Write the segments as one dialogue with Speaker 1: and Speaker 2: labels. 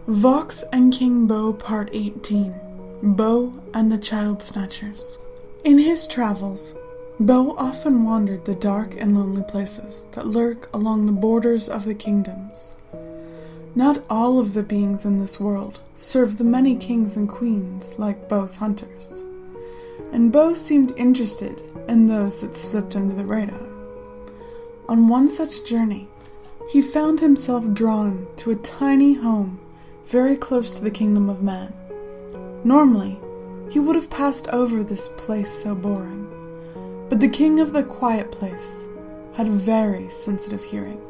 Speaker 1: Vox and King Beau Part 18. Beau and the Child Snatchers. In his travels, Beau often wandered the dark and lonely places that lurk along the borders of the kingdoms. Not all of the beings in this world serve the many kings and queens like Beau's hunters, and Beau seemed interested in those that slipped under the radar. On one such journey, he found himself drawn to a tiny home very close to the kingdom of man. Normally, he would have passed over this place so boring, but the king of the quiet place had very sensitive hearing,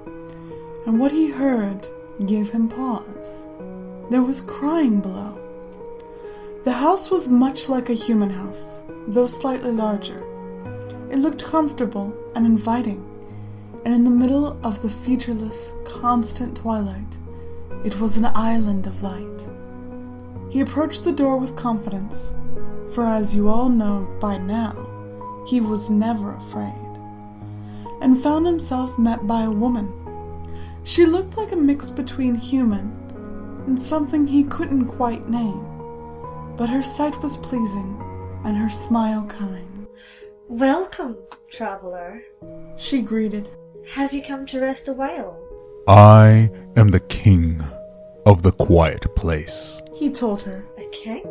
Speaker 1: and what he heard gave him pause. There was crying below. The house was much like a human house, though slightly larger. It looked comfortable and inviting, and in the middle of the featureless, constant twilight, it was an island of light. He approached the door with confidence, for as you all know by now, he was never afraid, and found himself met by a woman. She looked like a mix between human and something he couldn't quite name, but her sight was pleasing and her smile kind.
Speaker 2: "Welcome, traveler,"
Speaker 1: she greeted.
Speaker 2: "Have you come to rest a while?"
Speaker 3: "I am the king of the quiet place,"
Speaker 1: he told her.
Speaker 2: "A king?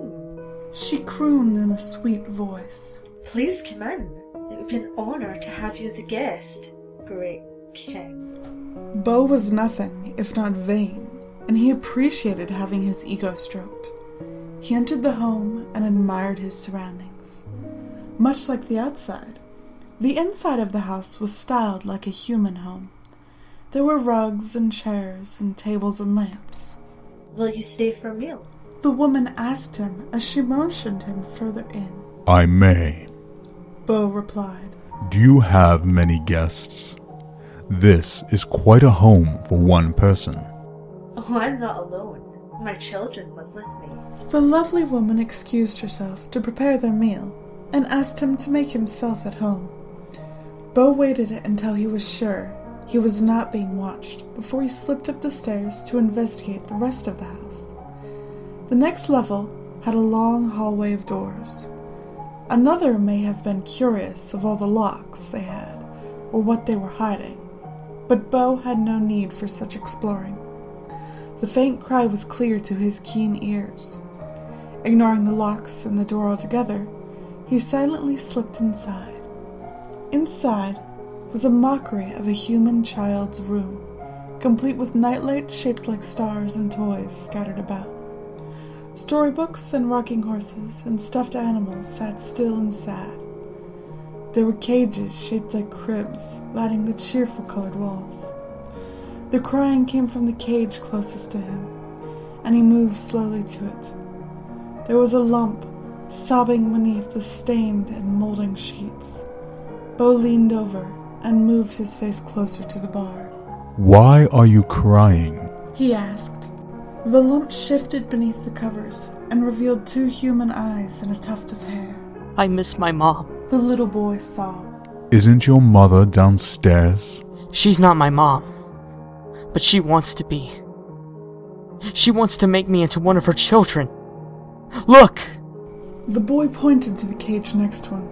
Speaker 1: She crooned in a sweet voice.
Speaker 2: Please come in. It would be an honor to have you as a guest, great king."
Speaker 1: Beau was nothing if not vain, and he appreciated having his ego stroked. He entered the home and admired his surroundings. Much like the outside, the inside of the house was styled like a human home. There were rugs and chairs and tables and lamps.
Speaker 2: "Will you stay for a meal?"
Speaker 1: The woman asked him as she motioned him further in.
Speaker 3: "I may."
Speaker 1: Beau replied.
Speaker 3: "Do you have many guests? This is quite a home for one person."
Speaker 2: "Oh, I'm not alone. My children live with me."
Speaker 1: The lovely woman excused herself to prepare their meal and asked him to make himself at home. Beau waited until he was sure he was not being watched before he slipped up the stairs to investigate the rest of the house. The next level had a long hallway of doors. Another may have been curious of all the locks they had or what they were hiding, but Beau had no need for such exploring. The faint cry was clear to his keen ears. Ignoring the locks and the door altogether, he silently slipped inside. Inside was a mockery of a human child's room, complete with nightlights shaped like stars and toys scattered about. Storybooks and rocking horses and stuffed animals sat still and sad. There were cages shaped like cribs lining the cheerful colored walls. The crying came from the cage closest to him, and he moved slowly to it. There was a lump sobbing beneath the stained and molding sheets. Beau leaned over and moved his face closer to the bar.
Speaker 3: "Why are you crying?"
Speaker 1: he asked. The lump shifted beneath the covers and revealed two human eyes and a tuft of hair.
Speaker 4: "I miss my mom."
Speaker 1: The little boy sobbed.
Speaker 3: "Isn't your mother downstairs?"
Speaker 4: "She's not my mom, but she wants to be. She wants to make me into one of her children. Look!"
Speaker 1: The boy pointed to the cage next to him.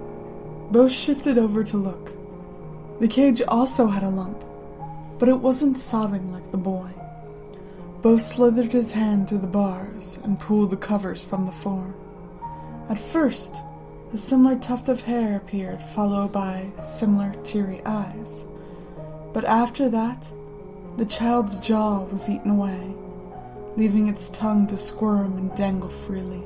Speaker 1: Beau shifted over to look. The cage also had a lump, but it wasn't sobbing like the boy. Beau slithered his hand through the bars and pulled the covers from the form. At first, a similar tuft of hair appeared, followed by similar teary eyes. But after that, the child's jaw was eaten away, leaving its tongue to squirm and dangle freely.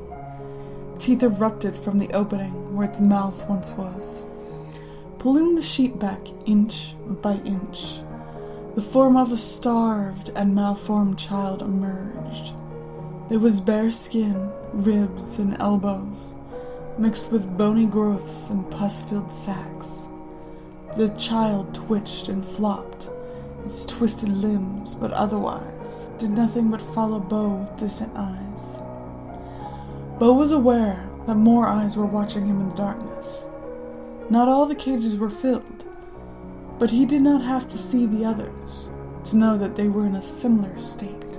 Speaker 1: Teeth erupted from the opening where its mouth once was. Pulling the sheet back inch by inch, the form of a starved and malformed child emerged. There was bare skin, ribs, and elbows, mixed with bony growths and pus-filled sacs. The child twitched and flopped its twisted limbs, but otherwise did nothing but follow Beau with distant eyes. Beau was aware that more eyes were watching him in the darkness. Not all the cages were filled, but he did not have to see the others to know that they were in a similar state.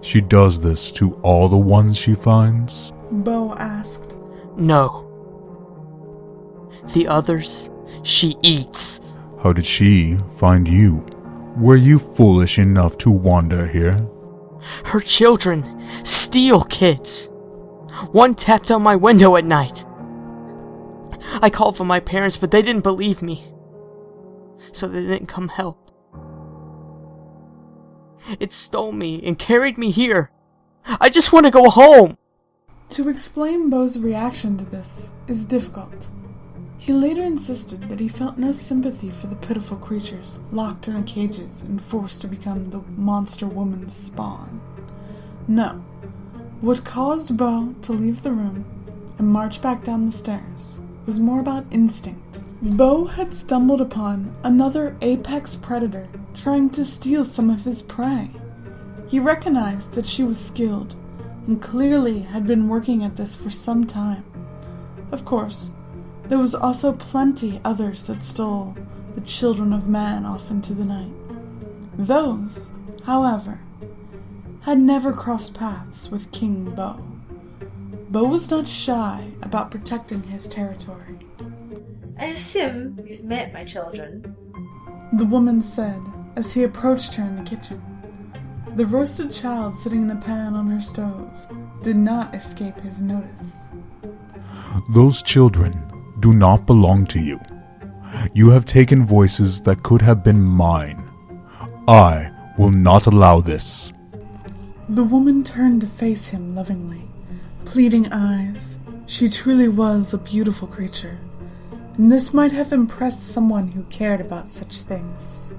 Speaker 3: She does this to all the ones she finds?
Speaker 1: Beau asked.
Speaker 4: No. The others, she eats.
Speaker 3: How did she find you? Were you foolish enough to wander here?
Speaker 4: Her children steal kids. One tapped on my window at night. I called for my parents, but they didn't believe me. So they didn't come help. It stole me and carried me here. I just want to go home.
Speaker 1: To explain Beau's reaction to this is difficult. He later insisted that he felt no sympathy for the pitiful creatures locked in the cages and forced to become the monster woman's spawn. No. What caused Beau to leave the room and march back down the stairs was more about instinct. Beau had stumbled upon another apex predator trying to steal some of his prey. He recognized that she was skilled and clearly had been working at this for some time. Of course, there was also plenty others that stole the children of man off into the night. Those, however, had never crossed paths with King Beau. Beau was not shy about protecting his territory.
Speaker 2: I assume you've met my children.
Speaker 1: The woman said as he approached her in the kitchen. The roasted child sitting in the pan on her stove did not escape his notice.
Speaker 3: Those children do not belong to you. You have taken voices that could have been mine. I will not allow this.
Speaker 1: The woman turned to face him lovingly, pleading eyes. She truly was a beautiful creature, and this might have impressed someone who cared about such things.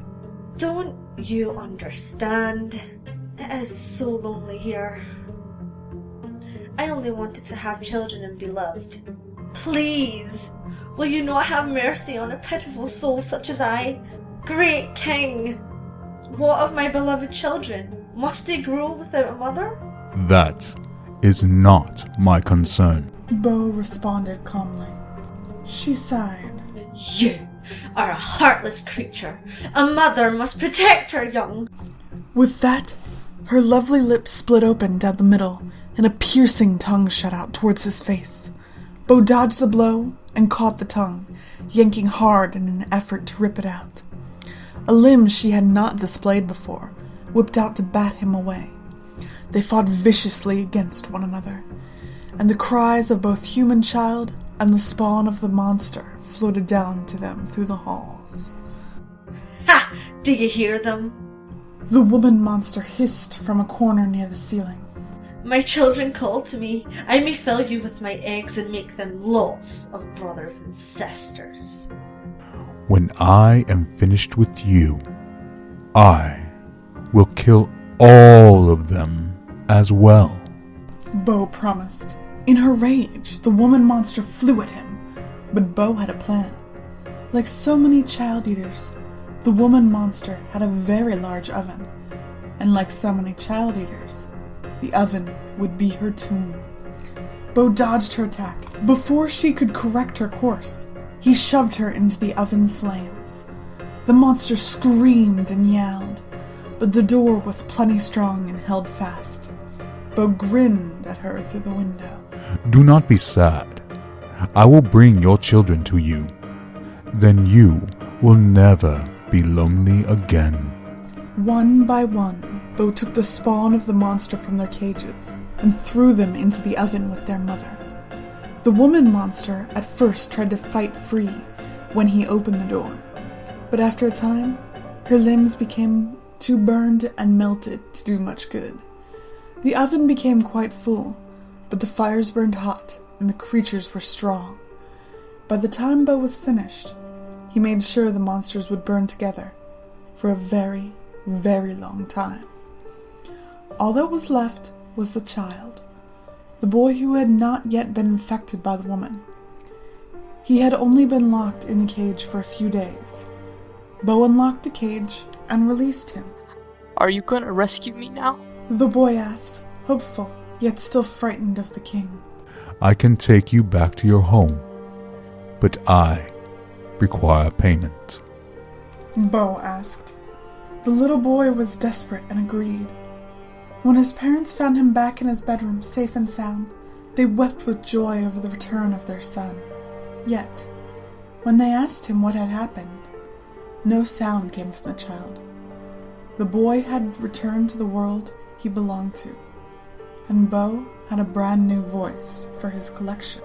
Speaker 2: Don't you understand? It is so lonely here. I only wanted to have children and be loved. Please, will you not have mercy on a pitiful soul such as I? Great King, what of my beloved children? Must they grow without a mother?
Speaker 3: That is not my concern.
Speaker 1: Beau responded calmly. She sighed.
Speaker 2: You are a heartless creature. A mother must protect her young.
Speaker 1: With that, her lovely lips split open down the middle, and a piercing tongue shot out towards his face. Beau dodged the blow and caught the tongue, yanking hard in an effort to rip it out. A limb she had not displayed before whipped out to bat him away. They fought viciously against one another, and the cries of both human child and the spawn of the monster floated down to them through the halls.
Speaker 2: Ha! Do you hear them?
Speaker 1: The woman monster hissed from a corner near the ceiling.
Speaker 2: My children call to me. I may fill you with my eggs and make them lots of brothers and sisters.
Speaker 3: When I am finished with you, I will kill all of them as well.
Speaker 1: Beau promised. In her rage, the woman monster flew at him, but Beau had a plan. Like so many child eaters, the woman monster had a very large oven, and like so many child eaters, the oven would be her tomb. Beau dodged her attack. Before she could correct her course, he shoved her into the oven's flames. The monster screamed and yelled, but the door was plenty strong and held fast. Beau grinned at her through the window.
Speaker 3: Do not be sad. I will bring your children to you. Then you will never be lonely again.
Speaker 1: One by one, Beau took the spawn of the monster from their cages and threw them into the oven with their mother. The woman monster at first tried to fight free when he opened the door, but after a time, her limbs became too burned and melted to do much good. The oven became quite full, but the fires burned hot and the creatures were strong. By the time Beau was finished, he made sure the monsters would burn together for a very, very long time. All that was left was the child, the boy who had not yet been infected by the woman. He had only been locked in the cage for a few days. Beau unlocked the cage and released him.
Speaker 4: Are you gonna rescue me now?
Speaker 1: The boy asked, hopeful, yet still frightened of the king.
Speaker 3: I can take you back to your home, but I require payment.
Speaker 1: Beau asked. The little boy was desperate and agreed. When his parents found him back in his bedroom, safe and sound, they wept with joy over the return of their son. Yet, when they asked him what had happened, no sound came from the child. The boy had returned to the world he belonged to, and Beau had a brand new voice for his collection.